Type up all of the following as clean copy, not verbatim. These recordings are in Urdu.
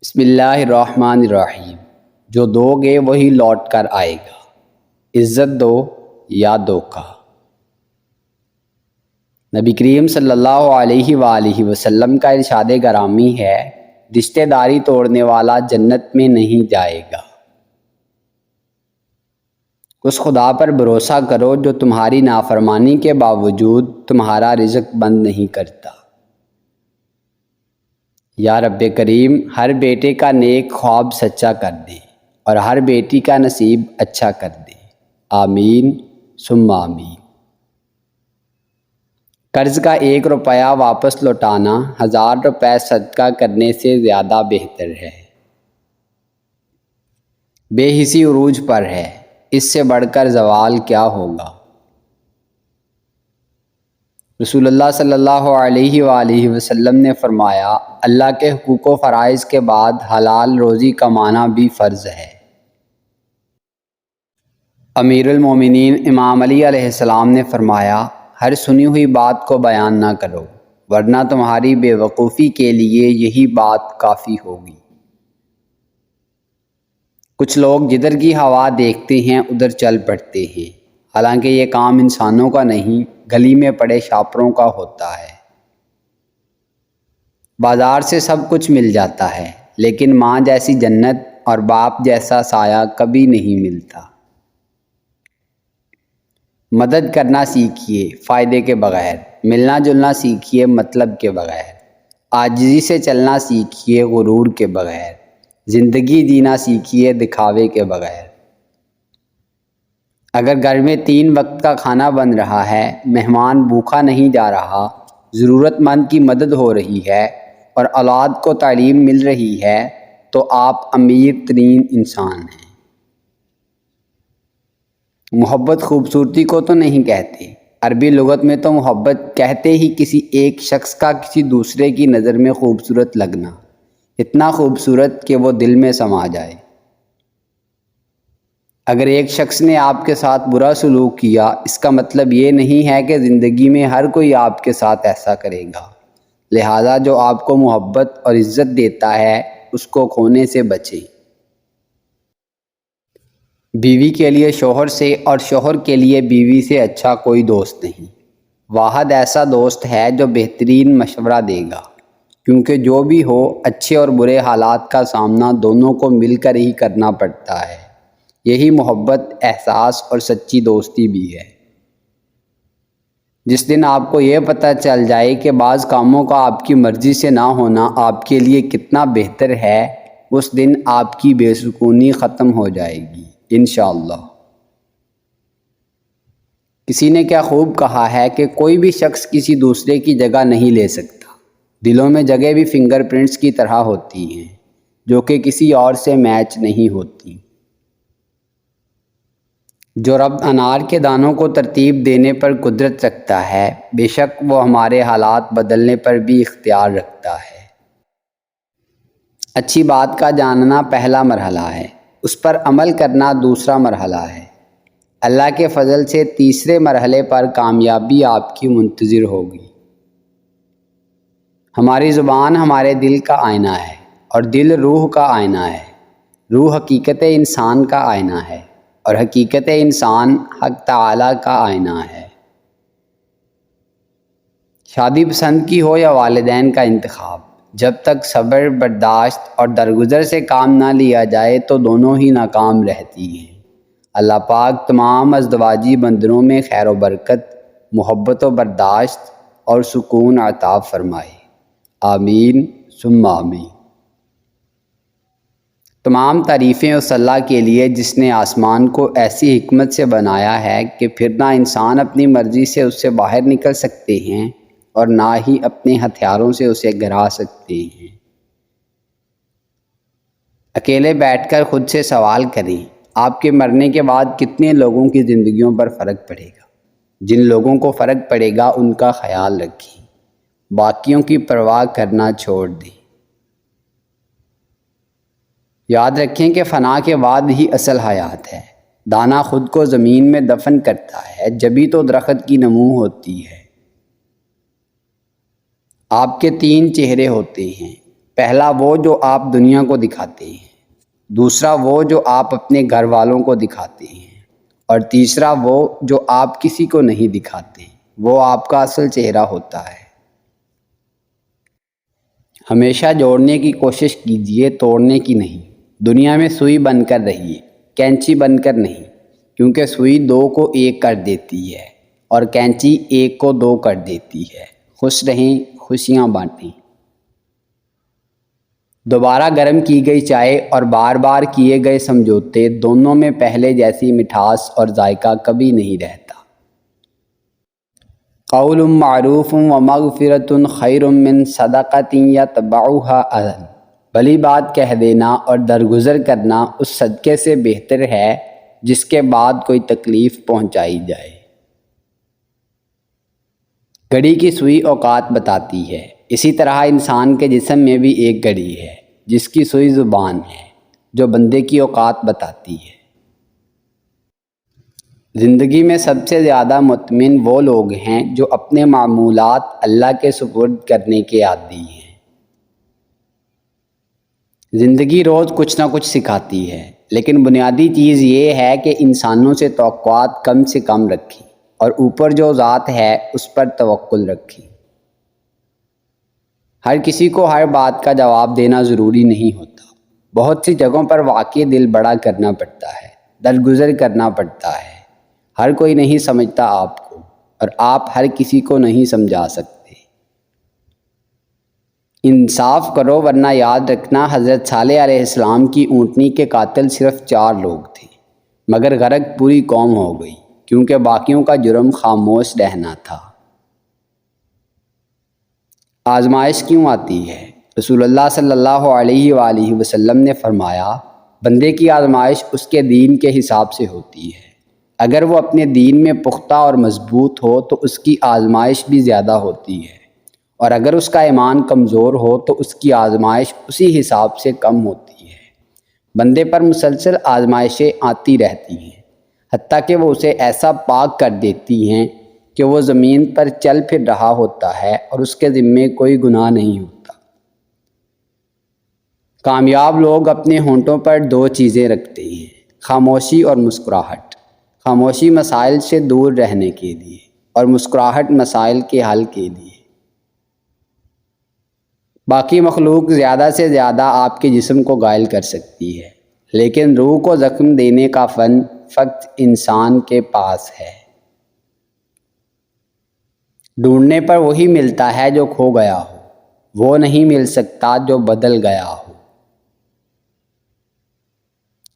بسم اللہ الرحمن الرحیم۔ جو دو گے وہی لوٹ کر آئے گا، عزت دو یا دھوکہ۔ نبی کریم صلی اللہ علیہ وآلہ وسلم کا ارشاد گرامی ہے، رشتہ داری توڑنے والا جنت میں نہیں جائے گا۔ اس خدا پر بھروسہ کرو جو تمہاری نافرمانی کے باوجود تمہارا رزق بند نہیں کرتا۔ یا رب کریم ہر بیٹے کا نیک خواب سچا کر دے اور ہر بیٹی کا نصیب اچھا کر دے، آمین ثم آمین۔ قرض کا 1 روپیہ واپس لوٹانا 1000 روپے صدقہ کرنے سے زیادہ بہتر ہے۔ بے حسی عروج پر ہے، اس سے بڑھ کر زوال کیا ہوگا۔ رسول اللہ صلی اللہ علیہ وآلہ وسلم نے فرمایا، اللہ کے حقوق و فرائض کے بعد حلال روزی کمانا بھی فرض ہے۔ امیر المومنین امام علی علیہ السلام نے فرمایا، ہر سنی ہوئی بات کو بیان نہ کرو، ورنہ تمہاری بے وقوفی کے لیے یہی بات کافی ہوگی۔ کچھ لوگ جدھر کی ہوا دیکھتے ہیں ادھر چل پڑتے ہیں، حالانکہ یہ کام انسانوں کا نہیں، گلی میں پڑے شاپروں کا ہوتا ہے۔ بازار سے سب کچھ مل جاتا ہے، لیکن ماں جیسی جنت اور باپ جیسا سایہ کبھی نہیں ملتا۔ مدد کرنا سیکھیے فائدے کے بغیر، ملنا جلنا سیکھیے مطلب کے بغیر، عاجزی سے چلنا سیکھیے غرور کے بغیر، زندگی جینا سیکھیے دکھاوے کے بغیر۔ اگر گھر میں 3 وقت کا کھانا بن رہا ہے، مہمان بھوکا نہیں جا رہا، ضرورت مند کی مدد ہو رہی ہے اور اولاد کو تعلیم مل رہی ہے، تو آپ امیر ترین انسان ہیں۔ محبت خوبصورتی کو تو نہیں کہتے، عربی لغت میں تو محبت کہتے ہی کسی ایک شخص کا کسی دوسرے کی نظر میں خوبصورت لگنا، اتنا خوبصورت کہ وہ دل میں سما جائے۔ اگر ایک شخص نے آپ کے ساتھ برا سلوک کیا، اس کا مطلب یہ نہیں ہے کہ زندگی میں ہر کوئی آپ کے ساتھ ایسا کرے گا، لہذا جو آپ کو محبت اور عزت دیتا ہے اس کو کھونے سے بچیں۔ بیوی کے لیے شوہر سے اور شوہر کے لیے بیوی سے اچھا کوئی دوست نہیں۔ واحد ایسا دوست ہے جو بہترین مشورہ دے گا، کیونکہ جو بھی ہو اچھے اور برے حالات کا سامنا دونوں کو مل کر ہی کرنا پڑتا ہے۔ یہی محبت، احساس اور سچی دوستی بھی ہے۔ جس دن آپ کو یہ پتہ چل جائے کہ بعض کاموں کا آپ کی مرضی سے نہ ہونا آپ کے لیے کتنا بہتر ہے، اس دن آپ کی بے سکونی ختم ہو جائے گی انشاءاللہ۔ کسی نے کیا خوب کہا ہے کہ کوئی بھی شخص کسی دوسرے کی جگہ نہیں لے سکتا۔ دلوں میں جگہ بھی فنگر پرنٹس کی طرح ہوتی ہیں، جو کہ کسی اور سے میچ نہیں ہوتی۔ جو رب انار کے دانوں کو ترتیب دینے پر قدرت رکھتا ہے، بے شک وہ ہمارے حالات بدلنے پر بھی اختیار رکھتا ہے۔ اچھی بات کا جاننا پہلا مرحلہ ہے، اس پر عمل کرنا دوسرا مرحلہ ہے۔ اللہ کے فضل سے تیسرے مرحلے پر کامیابی آپ کی منتظر ہوگی۔ ہماری زبان ہمارے دل کا آئینہ ہے اور دل روح کا آئینہ ہے۔ روح حقیقت انسان کا آئینہ ہے اور حقیقت انسان حق تعالیٰ کا آئینہ ہے۔ شادی پسند کی ہو یا والدین کا انتخاب، جب تک صبر، برداشت اور درگزر سے کام نہ لیا جائے تو دونوں ہی ناکام رہتی ہیں۔ اللہ پاک تمام ازدواجی بندروں میں خیر و برکت، محبت و برداشت اور سکون عطا فرمائے، آمین ثم آمین۔ تمام تعریفیں اس اللہ کے لیے جس نے آسمان کو ایسی حکمت سے بنایا ہے کہ پھر نہ انسان اپنی مرضی سے اس سے باہر نکل سکتے ہیں اور نہ ہی اپنے ہتھیاروں سے اسے گرا سکتے ہیں۔ اکیلے بیٹھ کر خود سے سوال کریں، آپ کے مرنے کے بعد کتنے لوگوں کی زندگیوں پر فرق پڑے گا؟ جن لوگوں کو فرق پڑے گا ان کا خیال رکھیں، باقیوں کی پرواہ کرنا چھوڑ دیں۔ یاد رکھیں کہ فنا کے بعد ہی اصل حیات ہے۔ دانا خود کو زمین میں دفن کرتا ہے، جبھی تو درخت کی نمو ہوتی ہے۔ آپ کے 3 چہرے ہوتے ہیں، پہلا وہ جو آپ دنیا کو دکھاتے ہیں، دوسرا وہ جو آپ اپنے گھر والوں کو دکھاتے ہیں، اور تیسرا وہ جو آپ کسی کو نہیں دکھاتے، وہ آپ کا اصل چہرہ ہوتا ہے۔ ہمیشہ جوڑنے کی کوشش کیجیے، توڑنے کی نہیں۔ دنیا میں سوئی بن کر رہیے، کینچی بن کر نہیں، کیونکہ سوئی دو کو ایک کر دیتی ہے اور کینچی ایک کو دو کر دیتی ہے۔ خوش رہیں، خوشیاں بانٹیں۔ دوبارہ گرم کی گئی چائے اور بار بار کیے گئے سمجھوتے، دونوں میں پہلے جیسی مٹھاس اور ذائقہ کبھی نہیں رہتا۔ قول معروف ومغفرۃ خیر من صدقۃ یتبعها اذى، بھلی بات کہہ دینا اور درگزر کرنا اس صدقے سے بہتر ہے جس کے بعد کوئی تکلیف پہنچائی جائے۔ گھڑی کی سوئی اوقات بتاتی ہے، اسی طرح انسان کے جسم میں بھی ایک گھڑی ہے جس کی سوئی زبان ہے، جو بندے کی اوقات بتاتی ہے۔ زندگی میں سب سے زیادہ مطمئن وہ لوگ ہیں جو اپنے معمولات اللہ کے سپرد کرنے کے عادی ہیں۔ زندگی روز کچھ نہ کچھ سکھاتی ہے، لیکن بنیادی چیز یہ ہے کہ انسانوں سے توقعات کم سے کم رکھیں اور اوپر جو ذات ہے اس پر توکل رکھیں۔ ہر کسی کو ہر بات کا جواب دینا ضروری نہیں ہوتا۔ بہت سی جگہوں پر واقعی دل بڑا کرنا پڑتا ہے، درگزر کرنا پڑتا ہے۔ ہر کوئی نہیں سمجھتا آپ کو، اور آپ ہر کسی کو نہیں سمجھا سکتے۔ انصاف کرو، ورنہ یاد رکھنا حضرت صالح علیہ السلام کی اونٹنی کے قاتل صرف 4 لوگ تھے، مگر غرق پوری قوم ہو گئی کیونکہ باقیوں کا جرم خاموش رہنا تھا۔ آزمائش کیوں آتی ہے؟ رسول اللہ صلی اللہ علیہ وآلہ وسلم نے فرمایا، بندے کی آزمائش اس کے دین کے حساب سے ہوتی ہے۔ اگر وہ اپنے دین میں پختہ اور مضبوط ہو تو اس کی آزمائش بھی زیادہ ہوتی ہے، اور اگر اس کا ایمان کمزور ہو تو اس کی آزمائش اسی حساب سے کم ہوتی ہے۔ بندے پر مسلسل آزمائشیں آتی رہتی ہیں، حتیٰ کہ وہ اسے ایسا پاک کر دیتی ہیں کہ وہ زمین پر چل پھر رہا ہوتا ہے اور اس کے ذمے کوئی گناہ نہیں ہوتا۔ کامیاب لوگ اپنے ہونٹوں پر 2 چیزیں رکھتے ہیں، خاموشی اور مسکراہٹ۔ خاموشی مسائل سے دور رہنے کے لیے، اور مسکراہٹ مسائل کے حل کے لیے۔ باقی مخلوق زیادہ سے زیادہ آپ کے جسم کو گھائل کر سکتی ہے، لیکن روح کو زخم دینے کا فن فقط انسان کے پاس ہے۔ ڈھونڈنے پر وہی ملتا ہے جو کھو گیا ہو، وہ نہیں مل سکتا جو بدل گیا ہو۔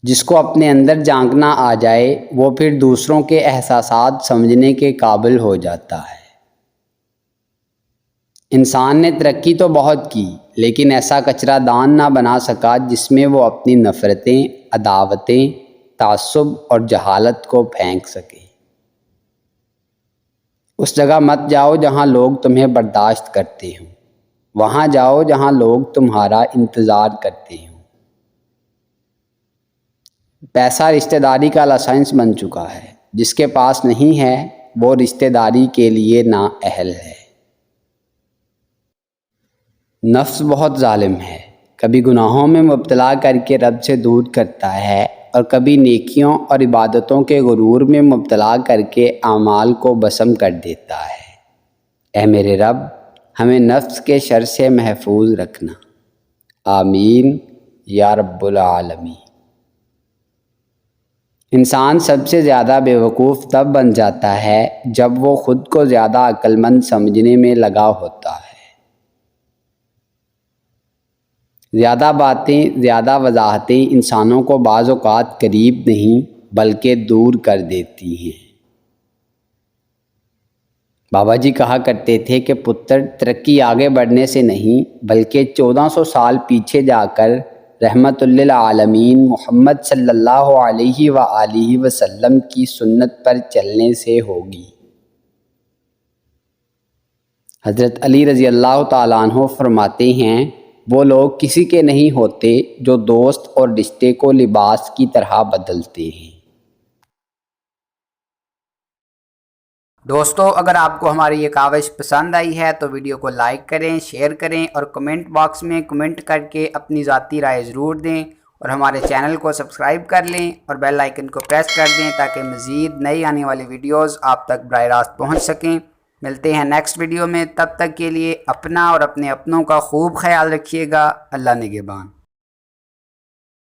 جس کو اپنے اندر جھانکنا آ جائے وہ پھر دوسروں کے احساسات سمجھنے کے قابل ہو جاتا ہے۔ انسان نے ترقی تو بہت کی، لیکن ایسا کچرا دان نہ بنا سکا جس میں وہ اپنی نفرتیں، عداوتیں، تعصب اور جہالت کو پھینک سکے۔ اس جگہ مت جاؤ جہاں لوگ تمہیں برداشت کرتے ہوں، وہاں جاؤ جہاں لوگ تمہارا انتظار کرتے ہوں۔ پیسہ رشتہ داری کا لائسنس بن چکا ہے، جس کے پاس نہیں ہے وہ رشتہ داری کے لیے نااہل ہے۔ نفس بہت ظالم ہے، کبھی گناہوں میں مبتلا کر کے رب سے دور کرتا ہے، اور کبھی نیکیوں اور عبادتوں کے غرور میں مبتلا کر کے اعمال کو بسم کر دیتا ہے۔ اے میرے رب، ہمیں نفس کے شر سے محفوظ رکھنا، آمین یا رب العالمین۔ انسان سب سے زیادہ بیوقوف تب بن جاتا ہے جب وہ خود کو زیادہ عقل مند سمجھنے میں لگا ہوتا ہے۔ زیادہ باتیں، زیادہ وضاحتیں انسانوں کو بعض اوقات قریب نہیں بلکہ دور کر دیتی ہیں۔ بابا جی کہا کرتے تھے کہ پتر، ترقی آگے بڑھنے سے نہیں بلکہ 1400 سال پیچھے جا کر رحمت للعالمین محمد صلی اللہ علیہ وآلہ وسلم کی سنت پر چلنے سے ہوگی۔ حضرت علی رضی اللہ تعالیٰ عنہ فرماتے ہیں، وہ لوگ کسی کے نہیں ہوتے جو دوست اور رشتے کو لباس کی طرح بدلتے ہیں۔ دوستو اگر آپ کو ہماری یہ کاوش پسند آئی ہے تو ویڈیو کو لائک کریں، شیئر کریں اور کمنٹ باکس میں کمنٹ کر کے اپنی ذاتی رائے ضرور دیں، اور ہمارے چینل کو سبسکرائب کر لیں اور بیل آئیکن کو پریس کر دیں تاکہ مزید نئی آنے والی ویڈیوز آپ تک براہ راست پہنچ سکیں۔ ملتے ہیں نیکسٹ ویڈیو میں، تب تک کے لیے اپنا اور اپنے اپنوں کا خوب خیال رکھیے گا۔ اللہ نگہبان۔